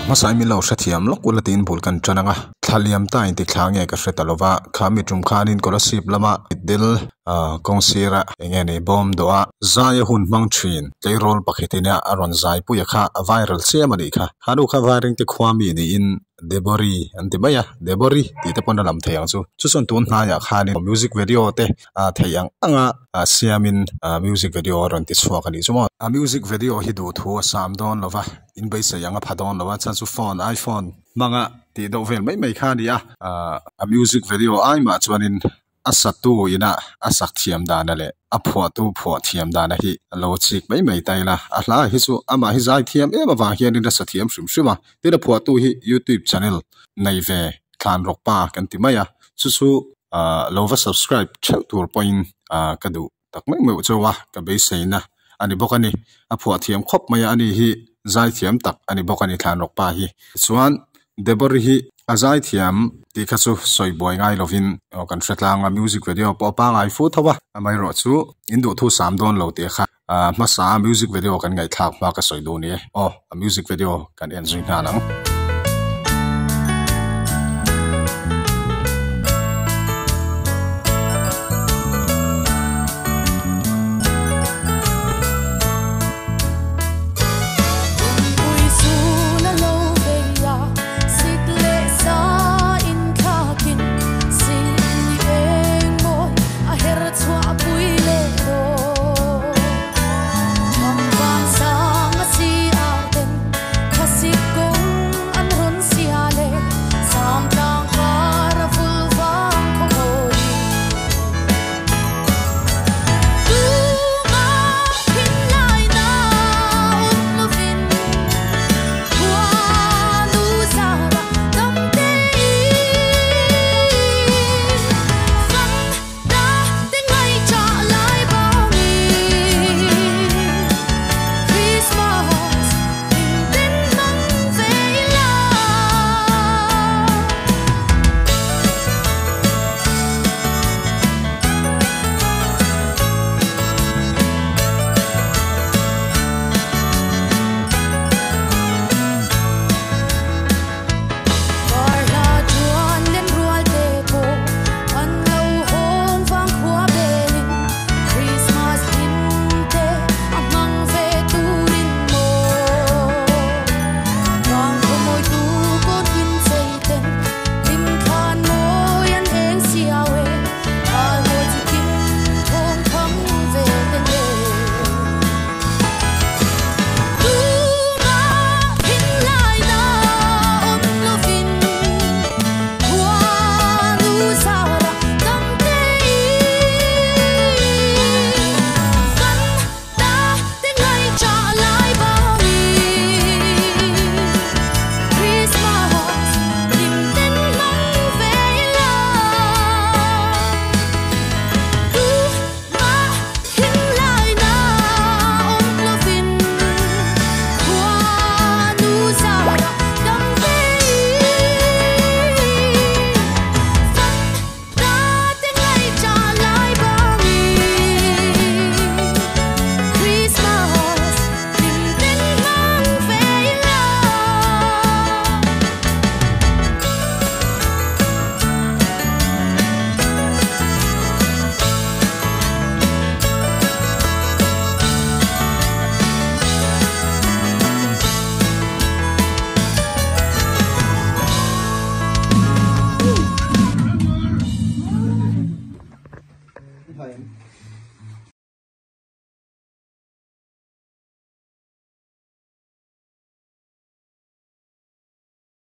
masai mi lo Zaithiam lok ulatin bulkan chananga thaliam ta in tikhange ka hretalova khami tum khanin scholarship lama Mitdel konsira engene bom doa zaya hun mang thin Tleirawl pakhitina rawn zai puya kha viral semani kha hanu kha viral te khwami ni in debori antibaya debori ti te pon lam thayang chu son tun na ya khani music video te thayang anga siamin music video ron ti chhuakani chuma music video hi du thu sam don lova in bai sa yang phadon lova chan chu phone iPhone manga ti do vel mai khani a music video ai ma chuanin asatu ina asak thiam dana le apho tu pho thiam dana hi logic mai taila ahla hi chu ama hi zai thiam ema wa hian in sathiam shrimshima tira pho tu hi YouTube channel nei ve tlan rok pa kan ti maya chu lova subscribe chau tur point kadu tak mai chowa ka be seina ani bokani apho thiam khop maya ani hi zai thiam tak ani bokani tlan rok pa hi chuan debori hi azai thiam ti khachu soi boy ngai lovin kan hretlanga music video po pa ngai fu thawa amai ro chu indu thu sam don lo te kha masa music video kan ngai thak ma ka soi do ni music video kan enjoy na lang